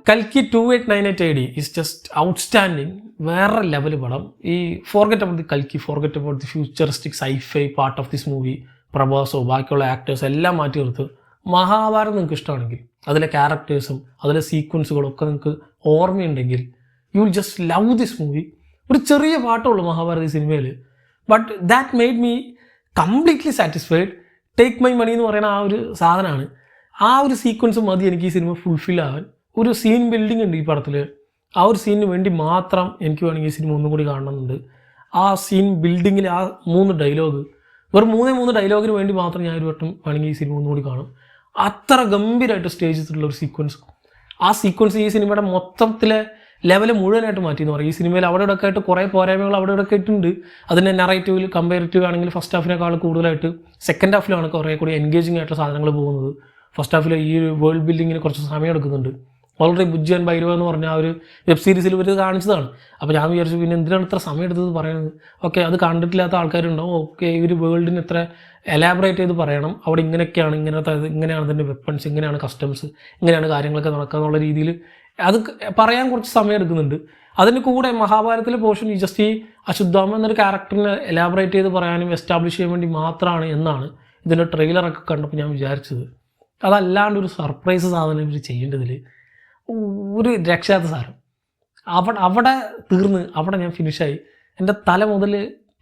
കൽക്കി 2898 AD is just outstanding. വേറെ level പടം. ഈ ഫോർഗെറ്റ് അബൌട്ട് ദി കൽക്കി, forget about the futuristic sci-fi part of this movie, പ്രഭാസോ ബാക്കിയുള്ള ആക്ടേഴ്സ് എല്ലാം മാറ്റി നിർത്ത്. മഹാഭാരതം നിങ്ങൾക്ക് ഇഷ്ടമാണെങ്കിൽ, അതിലെ ക്യാരക്ടേഴ്സും അതിലെ സീക്വൻസുകളും ഒക്കെ നിങ്ങൾക്ക് ഓർമ്മയുണ്ടെങ്കിൽ you will just love this movie. ഒരു ചെറിയ പാട്ടുള്ളൂ മഹാഭാരത സിനിമയിൽ, but that made me completely satisfied. Take my money എന്ന് പറയുന്ന ആ ഒരു സാധനമാണ്. ആ ഒരു സീക്വൻസ് മതി എനിക്ക് ഈ സിനിമ ഫുൾഫിൽ ആവാൻ. ഒരു സീൻ ബിൽഡിംഗ് ഉണ്ട് ഈ പടത്തിൽ. ആ ഒരു സീനിന് വേണ്ടി മാത്രം എനിക്ക് വേണമെങ്കിൽ ഈ സിനിമ ഒന്നും കൂടി കാണണമെന്നുണ്ട്. ആ സീൻ ബിൽഡിങ്ങിൽ ആ 3 ഡയലോഗ്, വെറും 3 ഡയലോഗിന് വേണ്ടി മാത്രം ഞാൻ ഒരു വട്ടം വേണമെങ്കിൽ ഈ സിനിമ ഒന്നും കൂടി കാണും. അത്ര ഗംഭീരമായിട്ട് സ്റ്റേജ് ചെയ്തിട്ടുള്ള ഒരു സീക്വൻസ്. ആ സീക്വൻസ് ഈ സിനിമയുടെ മൊത്തത്തിലെ ലെവൽ മുഴുവനായിട്ട് മാറ്റി എന്ന് പറയും. ഈ സിനിമയിൽ അവിടെ ഇവിടെ ആയിട്ട് കുറേ പോരായ്മകൾ അവിടെ ഇവിടെ ആയിട്ടുണ്ട്. അതിൻ്റെ നറേറ്റീവിൽ കമ്പാരിറ്റീവ് ആണെങ്കിൽ ഫസ്റ്റ് ഹാഫിനേക്കാൾ കൂടുതലായിട്ട് സെക്കൻഡ് ഹാഫിലാണ് കുറേ കൂടി എൻഗേജിങ് ആയിട്ടുള്ള സാധനങ്ങൾ പോകുന്നത്. ഫസ്റ്റ് ഹാഫിൽ ഈ ഒരു വേൾഡ് ബിൽഡിങ്ങിന് കുറച്ച് സമയം എടുക്കുന്നുണ്ട്. ഓൾറെഡി ബുജ്ജി ആൻഡ് ഭൈരവ എന്ന് പറഞ്ഞ ആ ഒരു വെബ് സീരീസിൽ ഇവർ കാണിച്ചതാണ്. അപ്പോൾ ഞാൻ വിചാരിച്ചു പിന്നെ എന്തിനാണ് ഇത്ര സമയം എടുത്തത് പറയുന്നത്. ഓക്കെ, അത് കണ്ടിട്ടില്ലാത്ത ആൾക്കാരുണ്ടാവും. ഓക്കെ, ഇവർ വേൾഡിന് ഇത്ര എലാബറേറ്റ് ചെയ്ത് പറയണം, അവിടെ ഇങ്ങനെയൊക്കെയാണ്, ഇങ്ങനെയാണ് അതിൻ്റെ വെപ്പൺസ്, ഇങ്ങനെയാണ് കസ്റ്റംസ്, ഇങ്ങനെയാണ് കാര്യങ്ങളൊക്കെ നടക്കുക എന്നുള്ള രീതിയിൽ അത് പറയാൻ കുറച്ച് സമയം എടുക്കുന്നുണ്ട്. അതിന് കൂടെ മഹാഭാരതത്തിലെ പോർഷൻ ജസ്റ്റ് ഈ അശ്വത്ഥാമ എന്നൊരു ക്യാരക്ടറിനെ എലാബറേറ്റ് ചെയ്ത് പറയാനും എസ്റ്റാബ്ലിഷ് ചെയ്യാൻ വേണ്ടി മാത്രമാണ് എന്നാണ് ഇതിൻ്റെ ട്രെയിലറൊക്കെ കണ്ടപ്പോൾ ഞാൻ വിചാരിച്ചത്. അതല്ലാണ്ട് ഒരു സർപ്രൈസ് സാധനം ഇവർ ചെയ്യേണ്ടതിൽ ഒരു രക്ഷാത്ത സാരം. അവിടെ തീർന്ന് അവിടെ ഞാൻ ഫിനിഷായി. എൻ്റെ തല മുതൽ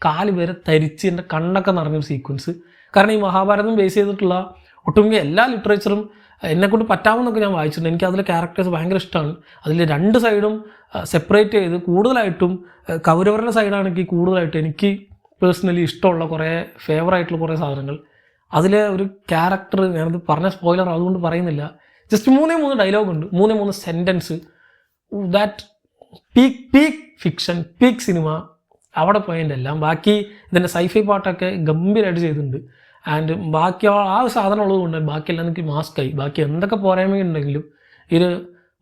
കാല് വരെ തരിച്ച് എൻ്റെ കണ്ണൊക്കെ നിറഞ്ഞൊരു സീക്വൻസ്. കാരണം ഈ മഹാഭാരതം ബേസ് ചെയ്തിട്ടുള്ള ഒട്ടുമിക്ക എല്ലാ ലിറ്ററേച്ചറും എന്നെക്കൊണ്ട് പറ്റാമെന്നൊക്കെ ഞാൻ വായിച്ചിട്ടുണ്ട്. എനിക്ക് അതിലെ ക്യാരക്ടേഴ്സ് ഭയങ്കര ഇഷ്ടമാണ്. അതിൽ 2 സൈഡും സെപ്പറേറ്റ് ചെയ്ത് കൂടുതലായിട്ടും കൗരവരുടെ സൈഡാണ് എനിക്ക് കൂടുതലായിട്ട് എനിക്ക് പേഴ്സണലി ഇഷ്ടമുള്ള കുറേ ഫേവറായിട്ടുള്ള കുറേ സാധനങ്ങൾ. അതിലെ ഒരു ക്യാരക്ടർ, ഞാനത് പറഞ്ഞ സ്പോയിലർ അതുകൊണ്ട് പറയുന്നില്ല, ജസ്റ്റ് 3 ഡയലോഗ് ഉണ്ട്, 3 sentence. That peak fiction, peak cinema. അവിടെ പോയതിൻ്റെ എല്ലാം ബാക്കി ഇതിൻ്റെ സൈഫൈ പാട്ടൊക്കെ ഗംഭീരമായിട്ട് ചെയ്തിട്ടുണ്ട്. ആൻഡ് ബാക്കി ആ സാധനം ഉള്ളത് കൊണ്ട് ബാക്കിയെല്ലാം എനിക്ക് മാസ്കായി. ബാക്കി എന്തൊക്കെ പോരായ്മയുണ്ടെങ്കിലും ഇത്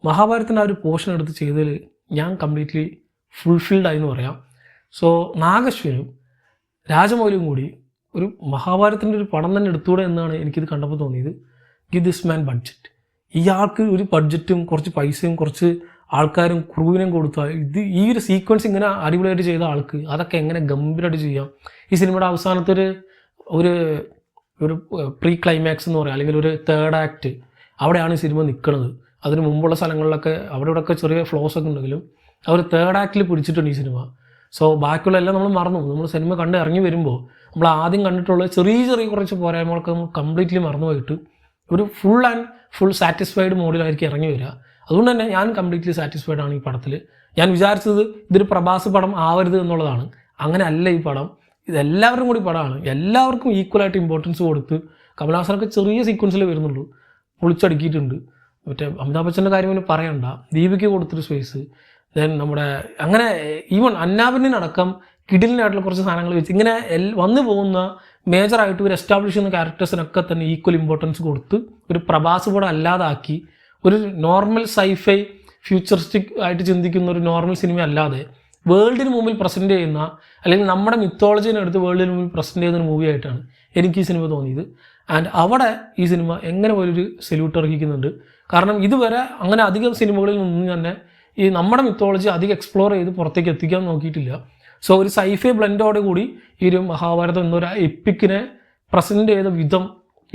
മഹാഭാരതത്തിൻ്റെ ആ ഒരു പോർഷൻ എടുത്ത് ചെയ്തതിൽ ഞാൻ കംപ്ലീറ്റ്ലി ഫുൾഫിൽഡായി എന്ന് പറയാം. സോ നാഗശ്വനും രാജമൗലിയും കൂടി ഒരു മഹാഭാരതത്തിൻ്റെ ഒരു പടം തന്നെ എടുത്തുകൂടെ എന്നാണ് എനിക്കിത് കണ്ടപ്പോൾ തോന്നിയത്. Give this man budget. ഇയാൾക്ക് ഒരു ബഡ്ജറ്റും കുറച്ച് പൈസയും കുറച്ച് ആൾക്കാരും ക്രൂവിനും കൊടുത്താൽ ഈ ഒരു സീക്വൻസ് ഇങ്ങനെ അടിപൊളിയായിട്ട് ചെയ്ത ആൾക്ക് അതൊക്കെ എങ്ങനെ ഗംഭീരമായിട്ട് ചെയ്യാം. ഈ സിനിമയുടെ അവസാനത്തെ ഒരു പ്രീ ക്ലൈമാക്സ് എന്ന് പറയാം, അല്ലെങ്കിൽ ഒരു തേർഡ് ആക്ട്, അവിടെയാണ് ഈ സിനിമ നിൽക്കുന്നത്. അതിന് മുമ്പുള്ള സ്ഥലങ്ങളിലൊക്കെ അവിടെ ഇവിടെയൊക്കെ ചെറിയ ഫ്ലോസ് ഒക്കെ ഉണ്ടെങ്കിലും അവർ തേർഡ് ആക്ടിൽ പിടിച്ചിട്ടുണ്ട് ഈ സിനിമ. സോ ബാക്കിയുള്ള എല്ലാം നമ്മൾ മറന്നു. നമ്മൾ സിനിമ കണ്ട് ഇറങ്ങി വരുമ്പോൾ നമ്മൾ ആദ്യം കണ്ടിട്ടുള്ള ചെറിയ കുറച്ച് പോരായ്മകളൊക്കെ നമ്മൾ കംപ്ലീറ്റ്ലി മറന്നുപോയിട്ട് ഒരു ഫുൾ സാറ്റിസ്ഫൈഡ് മോഡിലായിരിക്കും ഇറങ്ങി വരിക. അതുകൊണ്ട് തന്നെ ഞാൻ കംപ്ലീറ്റ്ലി സാറ്റിസ്ഫൈഡ് ആണ് ഈ പടത്തിൽ. ഞാൻ വിചാരിച്ചത് ഇതൊരു പ്രഭാസ് പടം ആവരുത് എന്നുള്ളതാണ്. അങ്ങനെ അല്ല ഈ പടം. ഇതെല്ലാവരും കൂടി പടമാണ്. എല്ലാവർക്കും ഈക്വലായിട്ട് ഇമ്പോർട്ടൻസ് കൊടുത്ത് കമൽഹാസനൊക്കെ ചെറിയ സീക്വൻസിൽ വരുന്നുള്ളൂ, പൊളിച്ചടുക്കിയിട്ടുണ്ട്. മറ്റേ അമിതാഭ് ബച്ചൻ്റെ കാര്യം പിന്നെ പറയണ്ട, ദീപിക്ക് കൊടുത്തൊരു സ്പേസ്. ദെൻ നമ്മുടെ അങ്ങനെ ഈവൻ അന്നാബിനടക്കം കിടിലിനായിട്ടുള്ള കുറച്ച് സാധനങ്ങൾ വെച്ച് ഇങ്ങനെ വന്നു പോകുന്ന മേജറായിട്ട് ഒരു എസ്റ്റാബ്ലിഷ് ചെയ്യുന്ന ക്യാരക്ടേഴ്സിനൊക്കെ തന്നെ ഈക്വൽ ഇമ്പോർട്ടൻസ് കൊടുത്ത് ഒരു പ്രഭാസ് പടം അല്ലാതാക്കി ഒരു നോർമൽ സൈഫൈ ഫ്യൂച്ചറിസ്റ്റിക് ആയിട്ട് ചിന്തിക്കുന്ന ഒരു നോർമൽ സിനിമ അല്ലാതെ വേൾഡിന് മുമ്പിൽ പ്രസൻറ്റ് ചെയ്യുന്ന, അല്ലെങ്കിൽ നമ്മുടെ മിത്തോളജിനെ എടുത്ത് വേൾഡിന് മുമ്പിൽ പ്രസൻറ്റ് ചെയ്യുന്ന ഒരു മൂവി ആയിട്ടാണ് എനിക്ക് ഈ സിനിമ തോന്നിയത്. ആൻഡ് അവിടെ ഈ സിനിമ എങ്ങനെ പോലൊരു സല്യൂട്ട് അർഹിക്കുന്നുണ്ട്. കാരണം ഇതുവരെ അങ്ങനെ അധികം സിനിമകളിൽ നിന്നും തന്നെ ഈ നമ്മുടെ മിത്തോളജി അധികം എക്സ്പ്ലോർ ചെയ്ത് പുറത്തേക്ക് എത്തിക്കാൻ നോക്കിയിട്ടില്ല. സോ ഒരു സൈഫൈ ബ്ലെൻഡോടെ കൂടി ഈ ഒരു മഹാഭാരതം എന്നൊരു എപ്പിക്കിനെ പ്രസൻറ്റ് ചെയ്ത വിധം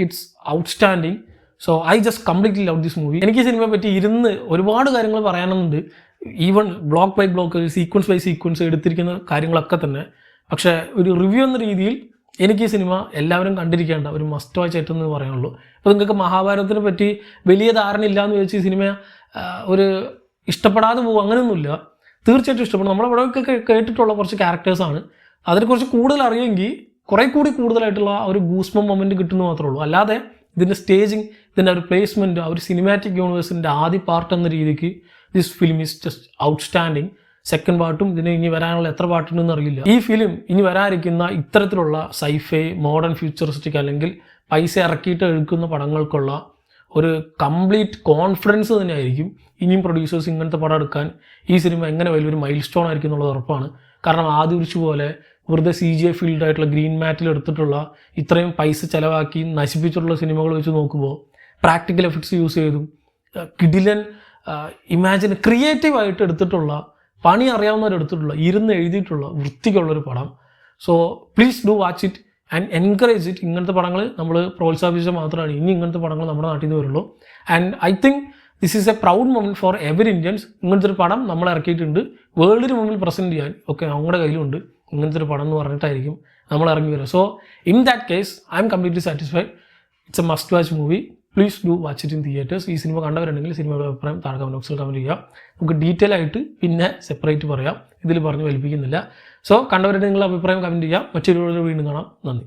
it's outstanding. So I just completely love this movie. എനിക്ക് ഈ സിനിമയെ പറ്റി ഇരുന്ന് ഒരുപാട് കാര്യങ്ങൾ പറയാനുണ്ട്. Even block by block, sequence by sequence എടുത്തിരിക്കുന്ന കാര്യങ്ങളൊക്കെ തന്നെ. പക്ഷേ ഒരു റിവ്യൂ എന്ന രീതിയിൽ എനിക്ക് ഈ സിനിമ എല്ലാവരും കണ്ടിരിക്കേണ്ട ഒരു മസ്റ്റ് വാച്ച് ആയിട്ടെന്ന് പറയാനുള്ളൂ. അപ്പോൾ നിങ്ങൾക്ക് മഹാഭാരതത്തിനെ പറ്റി വലിയ ധാരണ ഇല്ലയെന്ന് വെച്ച് ഈ സിനിമ ഒരു ഇഷ്ടപ്പെടാതെ പോകും, അങ്ങനെയൊന്നുമില്ല. തീർച്ചയായിട്ടും ഇഷ്ടപ്പെടും. നമ്മളവിടെയൊക്കെ കേട്ടിട്ടുള്ള കുറച്ച് ക്യാരക്ടേഴ്സാണ്. അതിനെക്കുറിച്ച് കൂടുതൽ അറിയുമെങ്കിൽ കുറേ കൂടി കൂടുതലായിട്ടുള്ള ഒരു ഗൂസ്ബം മൊമെൻറ്റ് കിട്ടുന്നു മാത്രമേ ഉള്ളൂ. അല്ലാതെ ഇതിൻ്റെ സ്റ്റേജിങ്, ഇതിൻ്റെ ഒരു പ്ലേസ്മെൻറ്റ്, ആ ഒരു സിനിമാറ്റിക് യൂണിവേഴ്സിൻ്റെ ആദ്യ പാർട്ട് എന്ന രീതിക്ക് this film is just outstanding. Second പാർട്ടും ഇതിന് ഇനി വരാനുള്ള എത്ര പാർട്ടുണ്ടെന്ന് അറിയില്ല. ഈ ഫിലിം ഇനി വരാനിരിക്കുന്ന ഇത്തരത്തിലുള്ള സൈഫൈ മോഡേൺ ഫ്യൂച്ചറിസ്റ്റിക് അല്ലെങ്കിൽ പൈസ ഇറക്കിയിട്ട് എടുക്കുന്ന പടങ്ങൾക്കുള്ള ഒരു കംപ്ലീറ്റ് കോൺഫിഡൻസ് തന്നെയായിരിക്കും. ഇനിയും പ്രൊഡ്യൂസേഴ്സ് ഇങ്ങനത്തെ പടം എടുക്കാൻ ഈ സിനിമ എങ്ങനെ വലിയൊരു മൈൽ സ്റ്റോൺ ആയിരിക്കും എന്നുള്ളത് ഉറപ്പാണ്. കാരണം ആദ്യ പോലെ വെറുതെ CGI ഫീൽഡായിട്ടുള്ള ഗ്രീൻ മാറ്റിൽ എടുത്തിട്ടുള്ള ഇത്രയും പൈസ ചിലവാക്കി നശിപ്പിച്ചിട്ടുള്ള സിനിമകൾ വെച്ച് നോക്കുമ്പോൾ പ്രാക്ടിക്കൽ എഫക്ട്സ് യൂസ് ചെയ്തും കിടിലൻ ക്രിയേറ്റീവായിട്ട് എടുത്തിട്ടുള്ള, പണി അറിയാവുന്നവരെടുത്തിട്ടുള്ള, ഇരുന്ന് എഴുതിയിട്ടുള്ള വൃത്തിക്കുള്ളൊരു പടം. So please do watch it and encourage it. ഇങ്ങനത്തെ പടങ്ങൾ നമ്മൾ പ്രോത്സാഹിപ്പിച്ചാൽ മാത്രമാണ് ഇനി ഇങ്ങനത്തെ പടങ്ങൾ നമ്മുടെ നാട്ടിൽ നിന്ന് വരുള്ളൂ. And I think this is A proud moment for every Indians. ഇങ്ങനത്തെ ഒരു പടം നമ്മൾ ഇറക്കിയിട്ടുണ്ട്, വേൾഡിന് മുമ്പിൽ പ്രസൻറ്റ് ചെയ്യാൻ ഒക്കെ നമ്മുടെ കയ്യിലുണ്ട്. ഇങ്ങനത്തെ ഒരു പടം എന്ന് പറഞ്ഞിട്ടായിരിക്കും നമ്മൾ ഇറങ്ങി വരിക. So in that case I am completely satisfied. It's A must watch movie. Please do watch it in theatres. ഈ സിനിമ കണ്ടവരുണ്ടെങ്കിൽ സിനിമയുടെ അഭിപ്രായം താഴെ കമന്റ് ബോക്സിൽ കമൻറ്റ് ചെയ്യുക. നമുക്ക് ഡീറ്റെയിൽ ആയിട്ട് പിന്നെ സെപ്പറേറ്റ് പറയാം, ഇതിൽ പറഞ്ഞ് വലിപ്പിക്കുന്നില്ല. സോ കണ്ടവരുടെ നിങ്ങളുടെ അഭിപ്രായം കമൻറ്റ് ചെയ്യുക. മറ്റൊരു വീണ്ടും കാണാം. നന്ദി.